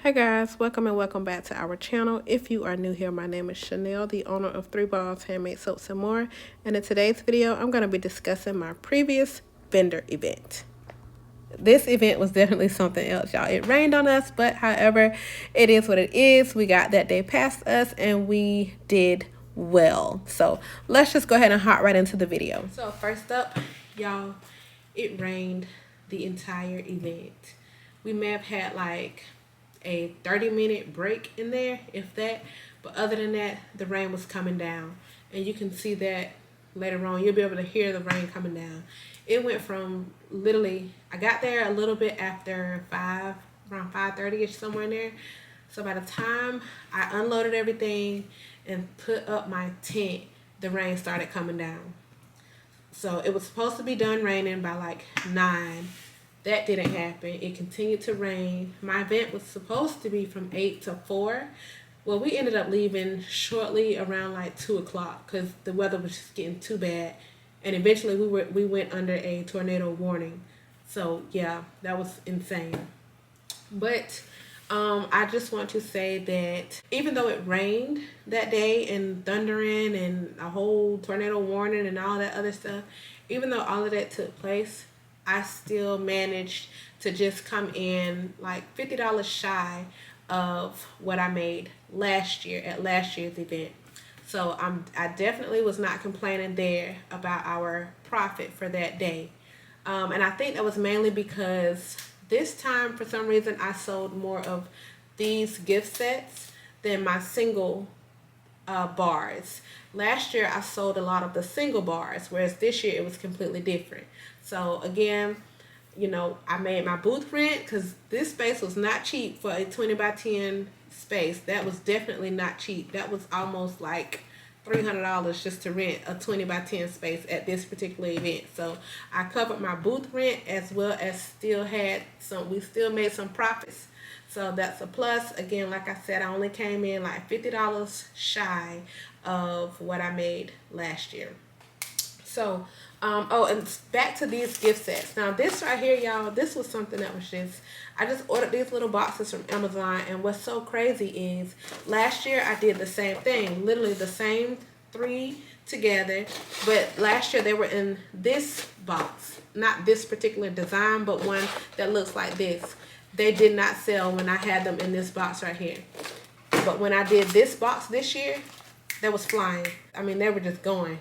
Hey guys, welcome and welcome back to our channel. If you are new here, my name is Chenlle, the owner of 3 Balls Handmade Soaps and More. And in today's video, I'm going to be discussing my previous vendor event. This event was definitely something else, y'all. It rained on us, but however, it is what it is. We got that day past us and we did well. So let's just go ahead and hop right into the video. So first up, y'all, it rained the entire event. We may have had like a 30-minute break in there, if that, but other than that, the rain was coming down, and you can see that later on. You'll be able to hear the rain coming down. It went from literally, I got there a little bit after 5, around 5:30ish, somewhere in there. So by the time I unloaded everything and put up my tent, the rain started coming down. So it was supposed to be done raining by like 9. That didn't happen. It continued to rain. My event was supposed to be from 8 to 4. Well, we ended up leaving shortly around like 2 o'clock because the weather was just getting too bad. And eventually we went under a tornado warning. So yeah, that was insane. But I just want to say that even though it rained that day and thundering and a whole tornado warning and all that other stuff, even though all of that took place, I still managed to just come in like $50 shy of what I made last year at last year's event. So I definitely was not complaining there about our profit for that day. And I think that was mainly because this time, for some reason, I sold more of these gift sets than my single bars. Last year, I sold a lot of the single bars, whereas this year it was completely different. So again, you know, I made my booth rent because this space was not cheap for a 20 by 10 space. That was definitely not cheap. That was almost like $300 just to rent a 20 by 10 space at this particular event. So I covered my booth rent as well as we still made some profits. So that's a plus. Again, like I said, I only came in like $50 shy of what I made last year. So, oh, and back to these gift sets. Now, this right here, y'all, this was something that was just, I just ordered these little boxes from Amazon, and what's so crazy is last year I did the same thing, literally the same 3 together, but last year they were in this box, not this particular design, but one that looks like this. They did not sell when I had them in this box right here. But when I did this box this year, they was flying. I mean, they were just going.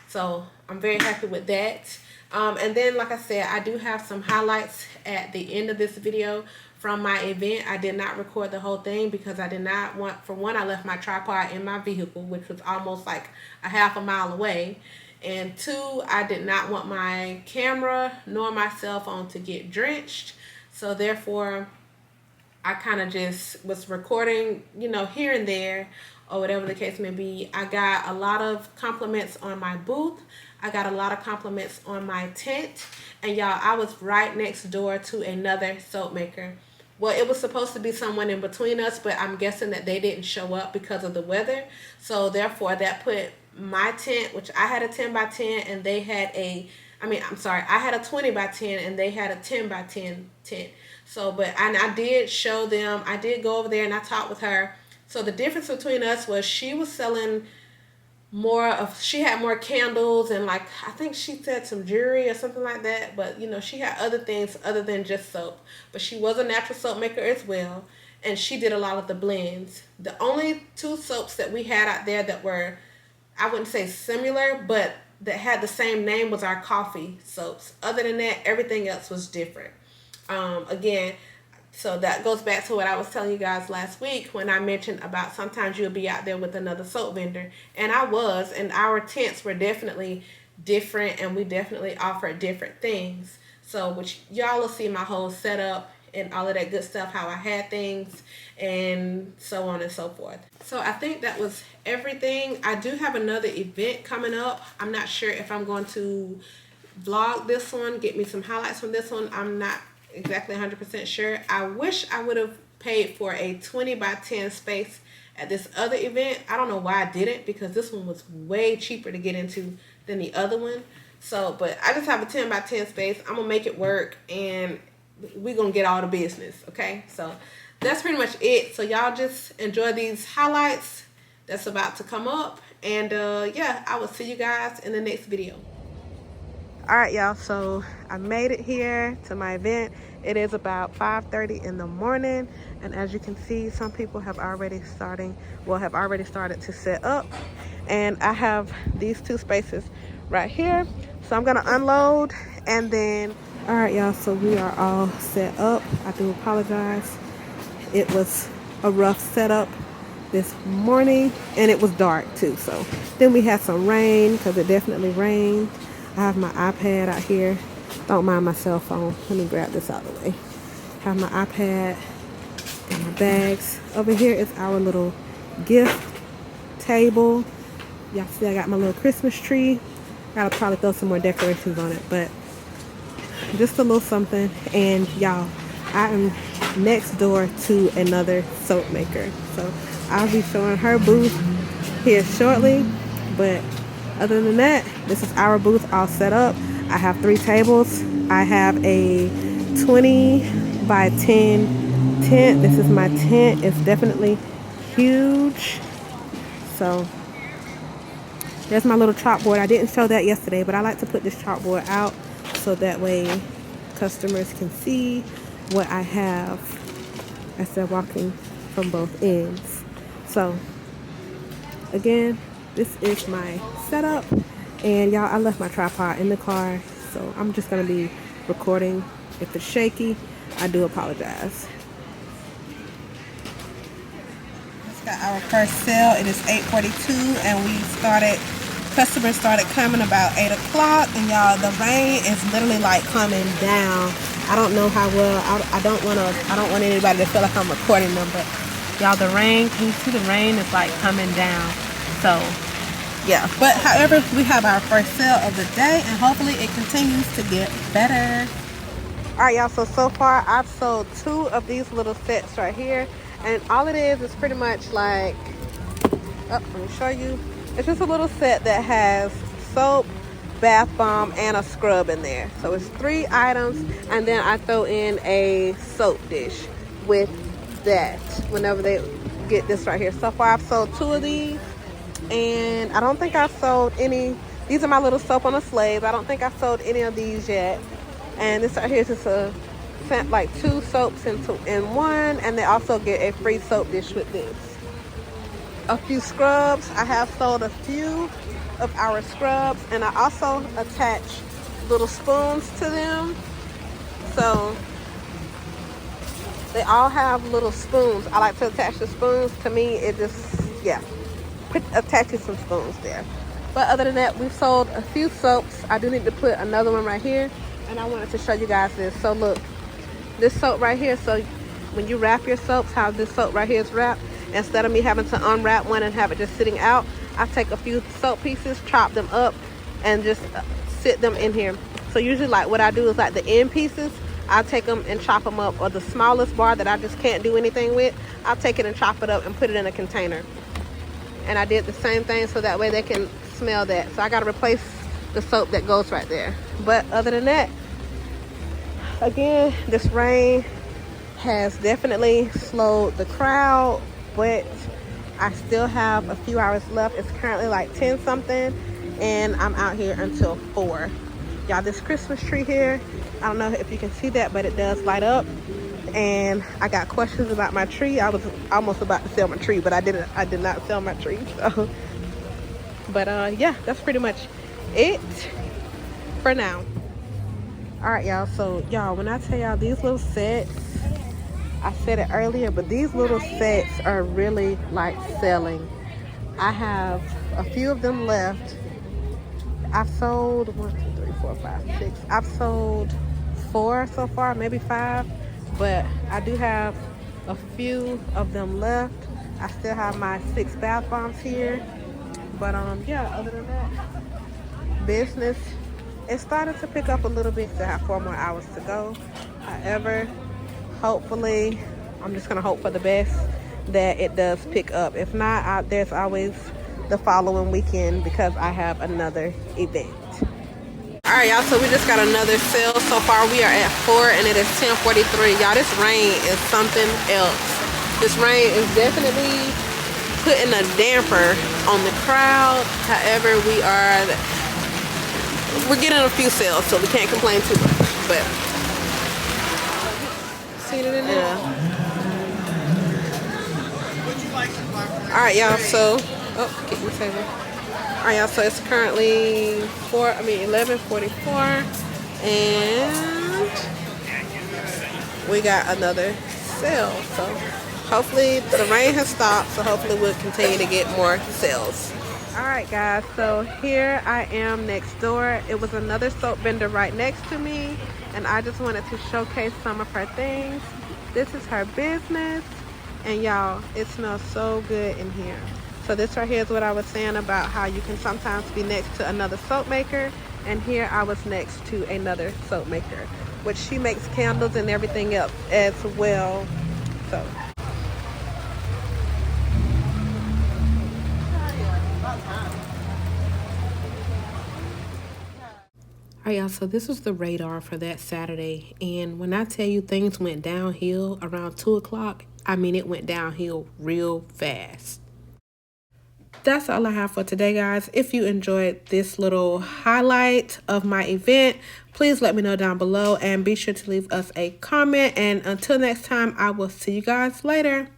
So I'm very happy with that. And then, like I said, I do have some highlights at the end of this video from my event. I did not record the whole thing because I did not want, for one, I left my tripod in my vehicle, which was almost like a half a mile away. And 2, I did not want my camera nor my cell phone to get drenched. So therefore, I kind of just was recording, you know, here and there or whatever the case may be. I got a lot of compliments on my booth. I got a lot of compliments on my tent. And y'all, I was right next door to another soap maker. Well, it was supposed to be someone in between us, but I'm guessing that they didn't show up because of the weather. So therefore, that put my tent, which I had a 10 by 10 and they had I had a 20 by 10 and they had a 10 by 10 tent. So, but I did show them, I did go over there and I talked with her. So the difference between us was she was selling she had more candles and like, I think she said some jewelry or something like that. But, you know, she had other things other than just soap. But she was a natural soap maker as well. And she did a lot of the blends. The only 2 soaps that we had out there that were, I wouldn't say similar, but that had the same name was our coffee soaps. Other than that, everything else was different. Again, so that goes back to what I was telling you guys last week when I mentioned about sometimes you'll be out there with another soap vendor. And I was, and our tents were definitely different and we definitely offered different things. So, which y'all will see my whole setup and all of that good stuff, how I had things and so on and so forth. So I think that was everything. I do have another event coming up. I'm not sure if I'm going to vlog this one, get me some highlights from this one. I'm not exactly 100% sure. I wish I would have paid for a 20 by 10 space at this other event. I don't know why I didn't, because this one was way cheaper to get into than the other one. So, but I just have a 10 by 10 space. I'm gonna make it work and we're gonna get all the business, okay? So that's pretty much it. So y'all just enjoy these highlights that's about to come up. And yeah, I will see you guys in the next video. All right, y'all, so I made it here to my event. It is about 5:30 in the morning, and as you can see, some people have already started to set up, and I have these two spaces right here. So I'm gonna unload, and then, all right, y'all, so we are all set up. I do apologize. It was a rough setup this morning, and it was dark too. So then we had some rain, because it definitely rained. I have my iPad out here. Don't mind my cell phone. Let me grab this out of the way. Have my iPad and my bags. Over here is our little gift table. Y'all see I got my little Christmas tree. Gotta probably throw some more decorations on it, but just a little something. And y'all, I am next door to another soap maker. So I'll be showing her booth here shortly, but other than that, this is our booth all set up. I have 3 tables. I have a 20 by 10 tent. This is my tent. It's definitely huge. So there's my little chalkboard. I didn't show that yesterday, but I like to put this chalkboard out so that way customers can see what I have as they're walking from both ends. So again, this is my setup, and y'all, I left my tripod in the car, so I'm just gonna be recording. If it's shaky, I do apologize. Just got our first sale. It is 8:42, and customers started coming about 8 o'clock, and y'all, the rain is literally like coming down. I don't know how well, I don't want anybody to feel like I'm recording them, but y'all, the rain, can you see the rain is like coming down? So yeah, but however, we have our first sale of the day, and hopefully it continues to get better. All right, y'all, so far I've sold 2 of these little sets right here, and all it is pretty much like, let me show you. It's just a little set that has soap, bath bomb, and a scrub in there. So it's 3 items, and then I throw in a soap dish with that whenever they get this right here. So far I've sold 2 of these, and I don't think I've sold any. These are my little soap on a slave. I don't think I've sold any of these yet. And this right here is just like 2 soaps in one, and they also get a free soap dish with this. A few scrubs. I have sold a few of our scrubs, and I also attach little spoons to them. So they all have little spoons. I like to attach the spoons. To me, it just, yeah, attaching some spoons there. But other than that, we've sold a few soaps. I do need to put another one right here, and I wanted to show you guys this. So look, this soap right here. So when you wrap your soaps, how this soap right here is wrapped, instead of me having to unwrap one and have it just sitting out, I take a few soap pieces, chop them up, and just sit them in here. So usually, like, what I do is, like, the end pieces, I take them and chop them up, or the smallest bar that I just can't do anything with, I'll take it and chop it up and put it in a container. And I did the same thing so that way they can smell that. So I got to replace the soap that goes right there. But other than that, again, this rain has definitely slowed the crowd, but I still have a few hours left. It's currently like 10 something, and I'm out here until 4. Y'all, this Christmas tree here, I don't know if you can see that, but it does light up. And I got questions about my tree. I was almost about to sell my tree, but I did not sell my tree. So, but yeah, that's pretty much it for now. All right, y'all, so y'all, when I tell y'all these little sets, I said it earlier, but these little sets are really like selling. I have a few of them left. I've sold 1, 2, 3, 4, 5, 6. I've sold 4 so far, maybe 5, but I do have a few of them left. I still have my 6 bath bombs here, but yeah, other than that, business, it started to pick up a little bit. Still have 4 more hours to go. However, hopefully, I'm just gonna hope for the best that it does pick up. If not, there's always the following weekend because I have another event. Alright, y'all, so we just got another sale. So far we are at 4 and it is 10:43. Y'all, this rain is something else. This rain is definitely putting a damper on the crowd. However, we're getting a few sales, so we can't complain too much. But see it in there? Yeah. Alright, y'all, so get the table. Alright, y'all, so it's currently 11:44, and we got another sale. So hopefully the rain has stopped, so hopefully we'll continue to get more sales. Alright, guys, so here I am next door. It was another soap vendor right next to me, and I just wanted to showcase some of her things. This is her business, and y'all, it smells so good in here. So this right here is what I was saying about how you can sometimes be next to another soap maker, and here I was next to another soap maker, which she makes candles and everything else as well. So alright, y'all, so this was the radar for that Saturday, and when I tell you things went downhill around 2 o'clock, I mean it went downhill real fast. That's all I have for today, guys. If you enjoyed this little highlight of my event, please let me know down below and be sure to leave us a comment. And until next time, I will see you guys later.